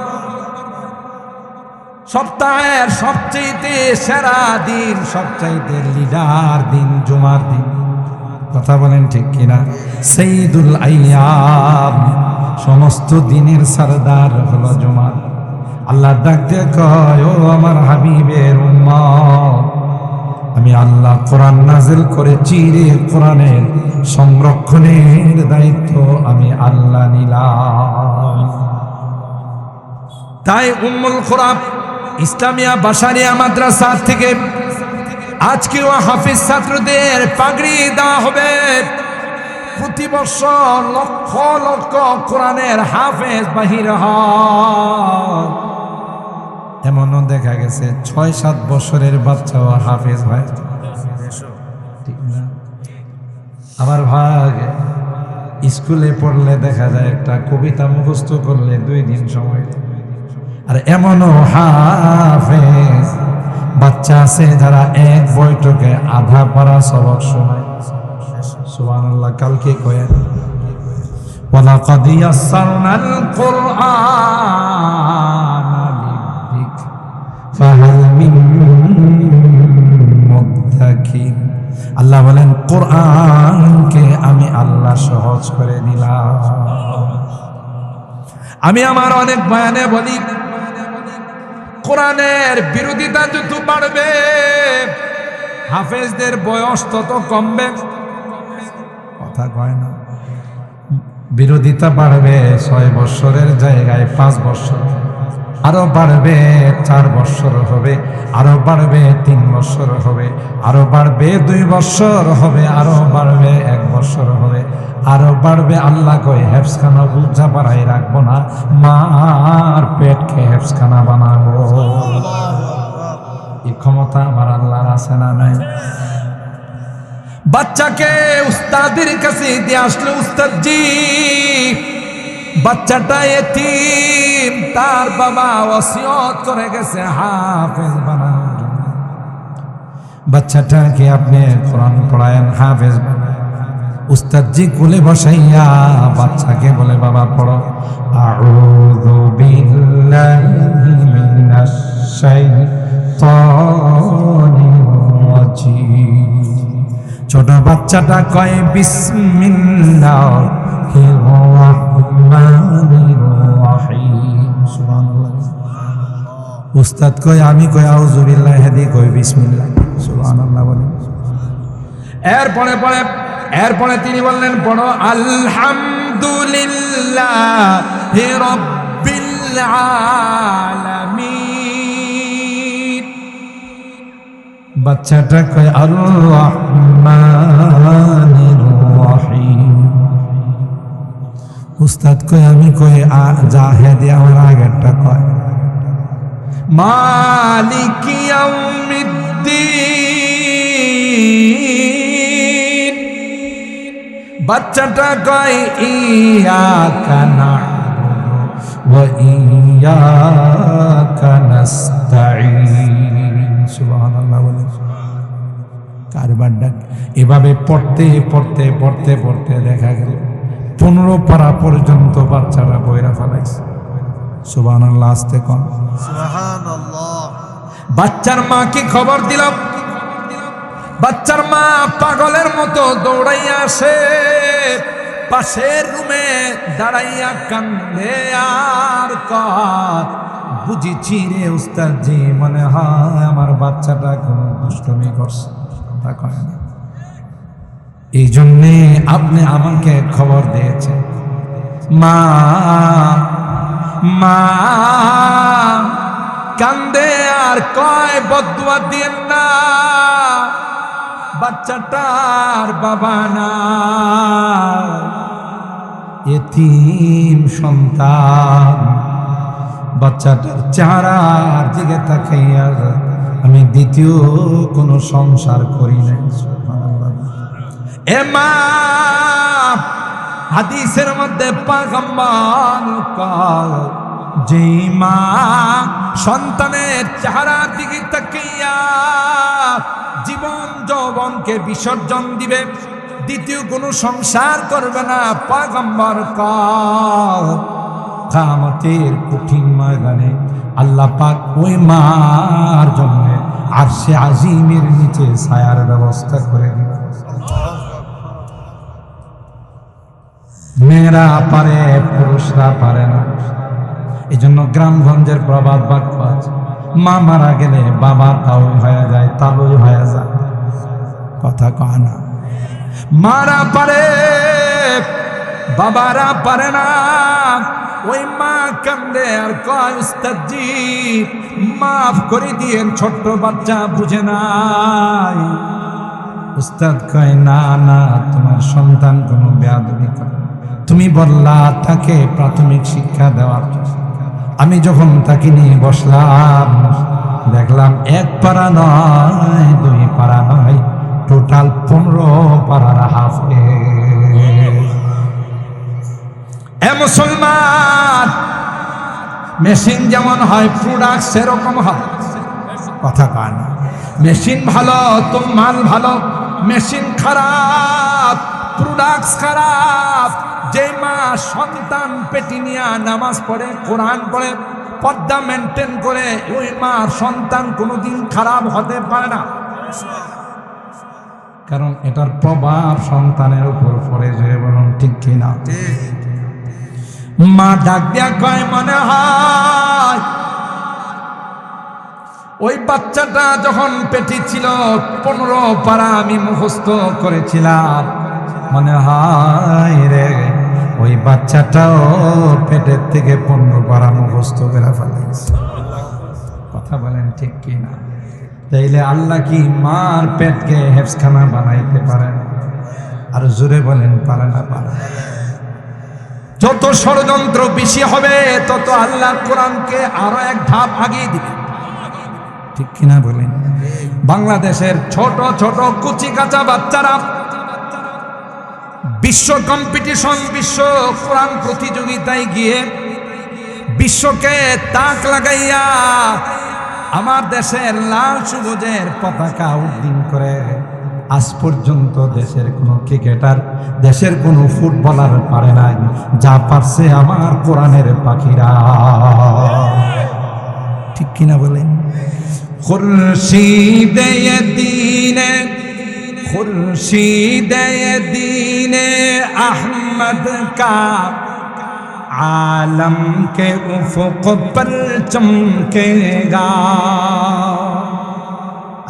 সপ্তাহের সবচাইতে সেরা দিন, সবচাইতে লিডার দিন জুমার দিন। কথা বলেন ঠিক কিনা? সাইয়্যিদুল আইয়াম, সমস্ত দিনের সরদার হলো জুমার। আল্লাহ ডাক দিয়ে কয়, ও আমার হাবিবের উম্মত, আমি আল্লাহ কোরআন নাযিল করেছি রে, কোরআনের সংরক্ষণের দায়িত্ব আমি আল্লাহ নিলাম। তাই উম্মুল খুরা ইসলামিয়া বাশারিয়া মাদ্রাসা থেকে আজকেও হাফিজ ছাত্রদের পাগড়ি দেওয়া হবে। প্রতি বছর লক্ষ লক্ষ কোরআনের হাফেজ বাহির হয়। এমনও দেখা গেছে ৬-৭ বছরের বাচ্চাও হাফেজ হয়, ঠিক না? আমার ভাগ স্কুলে পড়লে দেখা যায় একটা কবিতা মুখস্থ করলে 2 দিন সময়। আর এমনও হাফেজ বাচ্চা আছে যারা এক বৈঠকে আধা পারা সবক শোনায়। সুবহানাল্লাহ। কালকে কয়েন ওয়ালাকাদ ইয়াসসারনাল কুরআনা লিযিকর ফাহাল মিন মুদ্দাকির। আল্লাহ বলেন, কোরআনকে আমি আল্লাহ সহজ করে দিলাম। আমি আমার অনেক বয়ানে বলি, কোরআনের বিরোধিতা যত বাড়বে হাফেজদের বয়স তত কমবে। কথা কয় না? বিরোধিতা বাড়বে 6 বছরের জায়গায় 5 বছর, আরো বাড়বে 4 বছর হবে, আরো বাড়বে 3 বছর হবে, আরো বাড়বে 2 বছর হবে, আরো বাড়বে 1 বছর হবে, আরো বাড়বে। আল্লাহ কয়, হেফজখানা বুঝা বাড়াই রাখবো না, মার পেটকে হেফজখানা বানাবো। এই ক্ষমতা আমার আল্লাহর আছে না নাই? বাচ্চাকে উস্তাদের কাছে দিয়ে আসলে, উস্তাদ জি বাচ্চাটা এতিম, তার বাবা ওসিয়ত করে গেছে হাফেজ বানানোর জন্য। বাচ্চাটাকে আপনি কোরআন পড়ায়েন, হাফেজ বানান। উস্তাদ জি কোলে বসাইয়া বাচ্চাকে বলে, বাবা পড়ো আউযু বিল্লাহি মিনাশ শাইতানির রাজিম। ছোট বাচ্চাটা কয় বিসমিল্লাহির রহমানির রহিম। সুবহানাল্লাহ। উস্তাদ কয়, আমি কই আউযু বিল্লাহি, হেদি কই বিসমিল্লাহ। সুবহানাল্লাহ বলে। এরপরে তিনি বললেন, পড়ো আলহামদুলিল্লাহি রাব্বিল আলামিন। বাচ্চাটা কয় আর রহমানির রহিম। উস্তাদ কয়, আমি কই জাহেদি আমার আগেরটা কয়। মালিক ইয়াউমিদ্দিন। বাচ্চাটা কয় ইয়াকা না'বুদু ওয়া ইয়াকা নাস্তাঈন। সুবহানাল্লাহ বলে কারবার ডাক। এভাবে পড়তে পড়তে পড়তে পড়তে দেখা গেল 15 পারা পর্যন্ত বাচ্চারা বইরা ফেলাইছে। সুবহানাল্লাহ, আস্তে কোন সুবহানাল্লাহ। বাচ্চার মাকে খবর দিলাম। বাচ্চার মা পাগলের মতো দৌড়াইয়া আসে, পাশের রুমে দাঁড়াইয়া কান্দে আর কয়, বুঝেছি রে উস্তাদজি, মনে হয় আমার বাচ্চাটা কোনো দুষ্টমি করছে। তা কয় না, এই জন্যে আপনি আমাকে খবর দিয়েছেন। মা মা কান্দে আর কয়, বদুয়া দিয়েন না, বাচ্চাটার বাবা না, এতিম সন্তান। বাচ্চাটার চেহারার দিকে তাকাইয়া আমি দ্বিতীয় কোনো সংসার করি নাই। এ মা, হাদিসের মধ্যে পয়গম্বর কয়, যেই মা সন্তানের চেহারার দিকে তাকাইয়া জীবন যৌবনকে বিসর্জন দিবে, দ্বিতীয় কোনো সংসার করবে না, পয়গম্বর কয় কিয়ামতের কঠিন ময়দানে আল্লাহ পাক ওই মার জন্য আরশে আজিমের নিচে ছায়ার ব্যবস্থা করে দিবে। মেয়েরা পারে, পুরুষরা পারে না। এই জন্য গ্রামগঞ্জের প্রবাদ বাক্য আছে, মা মারা গেলে বাবা তাওই হয়ে যায়, তালুই হয়ে যায়। কথা কয় না, মারা পারে, বাবারা পারে না। ওই মা কান্দে আর কয়, উস্তাদজি মাফ করে দিয়েন, ছোট্ট বাচ্চা বুঝে নাই। উস্তাদ কয়, না না, তোমার সন্তান কোনো বেয়াদবি করে। তুমি বললা তাকে প্রাথমিক শিক্ষা দেওয়ার। আমি যখন তাকে নিয়ে বসলাম, দেখলাম 1 পারা নয়, 2 পারা নয়, টোটাল 15 পারার হাফেজ। এ মুসলমান, মেশিন যেমন হয় প্রোডাক্ট সেরকম হয়। কথা কয় না, মেশিন ভালো তো মাল ভালো, মেশিন খারাপ প্রোডাক্ট খারাপ। যে মা সন্তান পেটে নিয়ে নামাজ পড়ে, কোরআন পড়ে, পর্দা মেনটেন করে, ওই মা সন্তান কোনোদিন খারাপ হতে পারে না, কারণ এটার প্রভাব সন্তানের উপর পড়ে। যে বলুন ঠিক কিনা? মা ডাক দিয়া কয়, মনে হয় ওই বাচ্চাটা যখন পেটে ছিল 15 পারা আমি মুখস্থ করেছিলাম। মনে হয় রে ওই বাচ্চাটাও পেটের থেকে 15 পারা মুখস্থ করে ফেলেছে। কথা বলেন ঠিক কিনা? তাইলে আল্লাহ কি মার পেটকে হেফসখানা বানাইতে পারেন? আর জোরে বলেন, পারে না? পারে। যত ষড়যন্ত্র বেশি হবে, তত আল্লাহ কোরআনকে আরো এক ধাপ আগিয়ে দিবে। ঠিক কিনা বলেন? বাংলাদেশের ছোট ছোট কুচি কাঁচা বাচ্চারা বিশ্ব কম্পিটিশন, বিশ্ব কোরআন প্রতিযোগিতায় গিয়ে বিশ্বকে তাক লাগাইয়া আমার দেশের লাল সবুজের পতাকা উড্ডীন করে। আজ পর্যন্ত দেশের কোনো ক্রিকেটার, দেশের কোনো ফুটবলার পারে নাই, যা পারছে আমার কোরআনের পাখিরা। ঠিক কিনা বলেন? খুরশিদে দীনে, খুরশিদে দীনে আহমদ কা आलम के उफुक पर चमकेगा।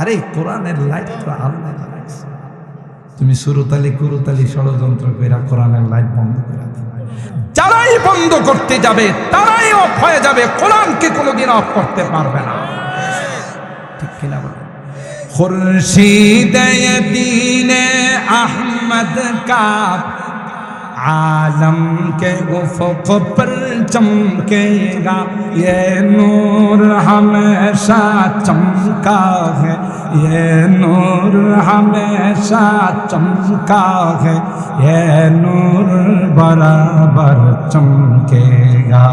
আরে কোরআনের লাইট তো আল্লাহ জ্বালাইছে। তুমি সুরতালি কুরুতালি ষড়যন্ত্র কইরা কোরআনের লাইট বন্ধ করে দিবে। যারাই বন্ধ করতে যাবে তারাই অফ হয়ে যাবে, কোরআনকে কোনোদিন অফ করতে পারবে না। ঠিক কিনা বলেন? খুরশিদে দীনে আহমদ কা आलम के उफ़क़ पर चमकेगा ये नूर हमेशा चमका है, ये नूर हमेशा चमका है, ये नूर बराबर चमकेगा।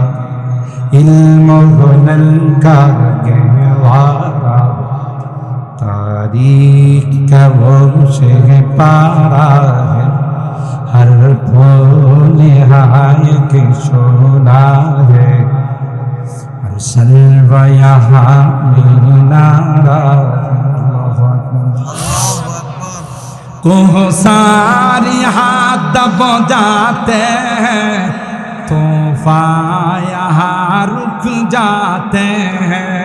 इल्म हुनर का गहवारा तारीख का वो शहपारा है, हर फूल हाय के शोला है, हर सलवा यहाँ मीनारा को सारी हाथ दब जाते हैं, तूफान यहाँ रुक जाते हैं।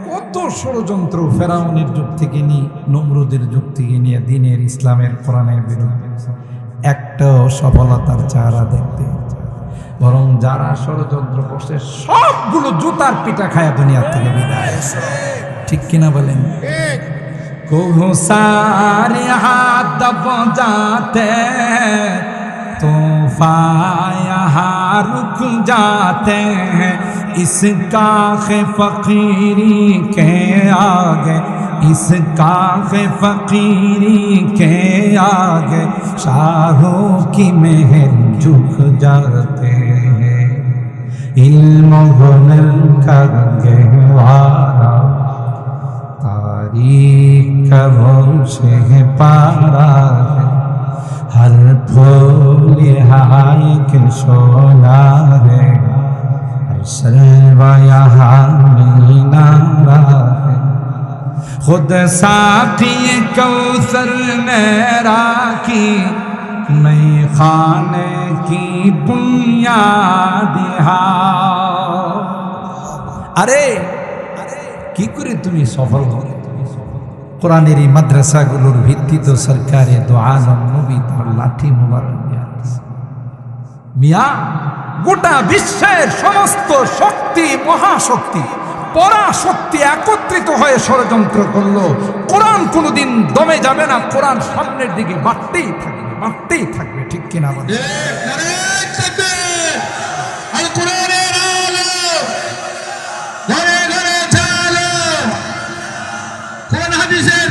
কত ষড়যন্ত্র ফেরাউনের যুগ থেকে নিয়ে নমরুদের যুগ থেকে নিয়ে দ্বীনের ইসলামের কোরআনের বিরুদ্ধে একটাও সফলতার চেহারা দেখতে, বরং যারা ষড়যন্ত্র করছে সবগুলো জুতার পিটা খায়া দুনিয়ার থেকে বিদায়। ঠিক কিনা বলেন? को सारे हाथ दब जाते हैं, तूफान यहाँ रुक जाते हैं, इसका फकीरी के आगे, इसका फकीरी के आगे शाहों की महल झुक जाते हैं। इल्म हुनर का गहवारा तारीख का वो शहपारा है, हर फूल हाय के शोला है, हर सलवा यहाँ मीनारा है। खुद साथी कौसर मेरा की मैं खाने की बुनियाद अरे কি করে তুমি সফল হবে? কোরআনের এই মাদ্রাসাগুলোর ভিত্তি তো সরকারে দো আলম নবী তার লাঠি মুবারক মিয়া। গোটা বিশ্বের সমস্ত শক্তি, মহাশক্তি, পরাশক্তি একত্রিত হয়ে ষড়যন্ত্র করলো। কোরআন কোনোদিন দমে যাবে না, কোরআন সামনের দিকে বাড়তেই থাকবে, বাড়তেই থাকবে। ঠিক কিনা বলেন?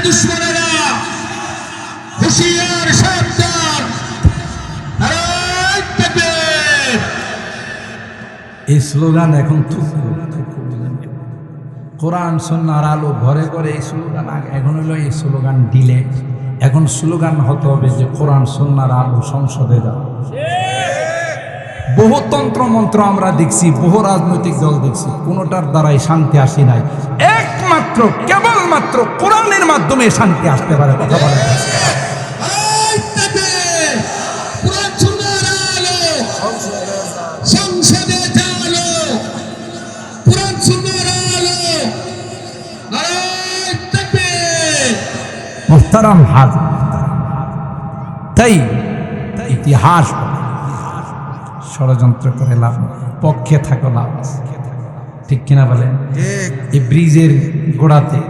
দুশ্মনেরা হুঁশিয়ার সাবধান। এই স্লোগান এখন কোরআন সুন্নাহর আলো ঘরে ঘরে এই স্লোগান। এখন হলো এই স্লোগান ডিলে। এখন স্লোগান হতে হবে যে কোরআন সুন্নাহর আলো সংসদে যাও। বহু তন্ত্র মন্ত্র আমরা দেখছি, বহু রাজনৈতিক দল দেখছি, কোনোটার দ্বারাই শান্তি আসে নাই। একমাত্র কেবলমাত্র কোরআনের মাধ্যমে শান্তি আসতে পারে। কথা বলে মুহতারাম হাজির। তাই ইতিহাস ষড়যন্ত্র করে লাভ, পক্ষে থাকো লাভ। ঠিক কিনা বলেন? এই ব্রিজের গোড়াতে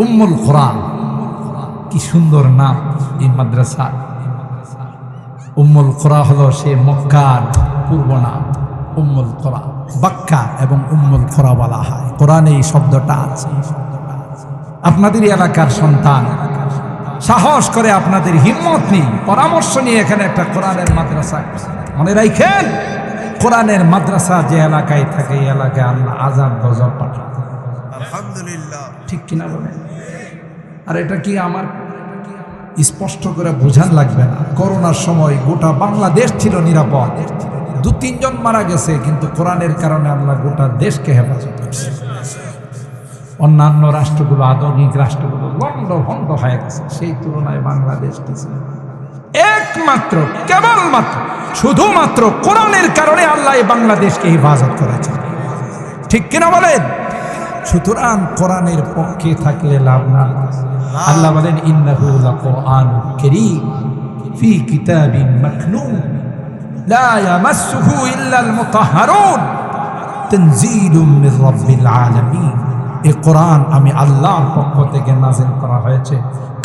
উম্মুল কোরআন, কি সুন্দর নাম এই মাদ্রাসা। উম্মুল কোরআন হলো সে মক্কার পূর্ব নাম। উম্মুল কোরআন বাক্কা এবং উম্মুল কোরআন বলা হয়। কোরআনে এই শব্দটা আছে। আপনাদের এলাকার সন্তান সাহস করে, আপনাদের হিম্মত নিয়ে, পরামর্শ নিয়ে এখানে একটা কোরআনের মাদ্রাসা। মনে রাখেন, কোরআনের মাদ্রাসা যে এলাকায় থাকে এই এলাকায় আল্লাহ আযাব গজব পাঠান। আলহামদুলিল্লাহ। ঠিক কিনা বলেন? আর এটা কি আমার স্পষ্ট করে বোঝান লাগবে না? করোনার সময় গোটা বাংলাদেশ ছিল নিরাপদ, 2-3 জন মারা গেছে, কিন্তু কোরআনের কারণে আল্লাহ গোটা দেশকে হেফাজত করছে। অন্যান্য রাষ্ট্রগুলো, আধুনিক রাষ্ট্রগুলো লন্ড ভন্ড হয়ে গেছে, সেই তুলনায় বাংলাদেশ কিছু। একমাত্র কেবলমাত্র শুধুমাত্র কোরআনের কারণে আল্লাহ বাংলাদেশকে হেফাজত করেছে। ঠিক কিনা বলেন? সুতরাং কোরআনের পক্ষে থাকলে লাভ না। আল্লাহ বলেন ইন্নাহু লাকুরআনুন কারীম ফি কিতাবিন মাকনুন লা ইয়ামাসসুহু ইল্লাল মুতাহহারুন তানজিলুম মির রাব্বিল আলামিন। এই কোরআন আমি আল্লাহর পক্ষ থেকে নাযিল করা হয়েছে,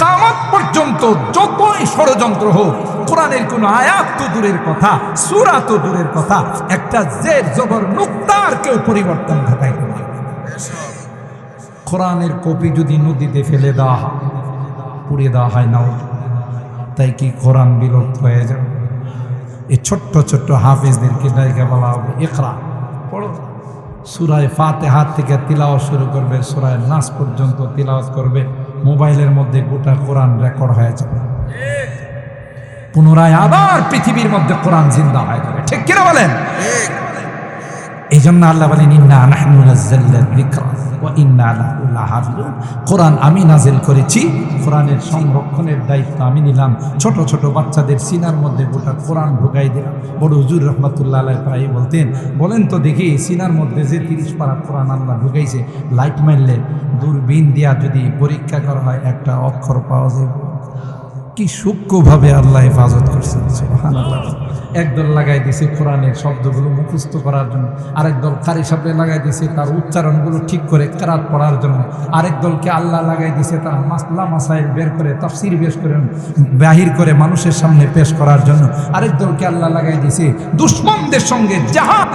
কিয়ামত পর্যন্ত যতই ষড়যন্ত্র হোক, কোরআনের কোন আয়াত তো দূরের কথা, সূরা তো দূরের কথা, একটা জের জবর নুক্তার কেউ পরিবর্তন ঘটাইতে পারবে না। কোরআনের কপি যদি নদীতে ফেলে দেওয়া হয়, পুড়িয়ে দেওয়া হয় না, তাই কি কোরআন বিলুপ্ত হয়ে যাবে? এই ছোট্ট ছোট্ট হাফেজদেরকে ডাইকে বলা হবে ইকরা, পড়ো। সূরায়ে ফাতিহা থেকে তিলাওয়াত শুরু করবে, সূরায়ে নাস পর্যন্ত তিলাওয়াত করবে, মোবাইলের মধ্যে গোটা কোরআন রেকর্ড হয়ে যাবে, পুনরায় আবার পৃথিবীর মধ্যে কোরআন জিন্দা হয়ে যাবে। ঠিক কিনা বলেন? এই জন্য আল্লাহ বলেন ইন্না নাহনু নাযালনা যিকরা ওয়া ইন্না লাহু লাহাফিজুন। কোরআন আমি নাজিল করেছি, কোরআনের সংরক্ষণের দায়িত্ব আমি নিলাম। ছোট ছোট বাচ্চাদের সিনার মধ্যে গোটা কোরআন ঢুকাই দিলাম। বড় হুজুর রহমাতুল্লাহ আলাইহি প্রায় বলতেন, বলেন তো দেখি সিনার মধ্যে যে 30 পারা কোরআন আল্লাহ ঢুকাইছে, লাইট মারলে দূরবীন দিয়া যদি পরীক্ষা করা হয় একটা অক্ষর পাওয়া যাবে। কি সূক্ষ্মভাবে আল্লাহ হেফাজত করছেন, সুবহানাল্লাহ। একদল লাগাই দিছে কোরআনের শব্দগুলো মুখস্থ করার জন্য, আরেক দল কারি সামনে লাগাই দিছে তার উচ্চারণগুলো ঠিক করে কেরাত পড়ার জন্য, আরেক দলকে আল্লাহ লাগাই দিছে তার মাসলা মাসাইল বের করে তাফসীর বের করে বাহির করে মানুষের সামনে পেশ করার জন্য, আরেক দলকে আল্লাহ লাগাই দিছে দুশমনদের সঙ্গে জাহাদ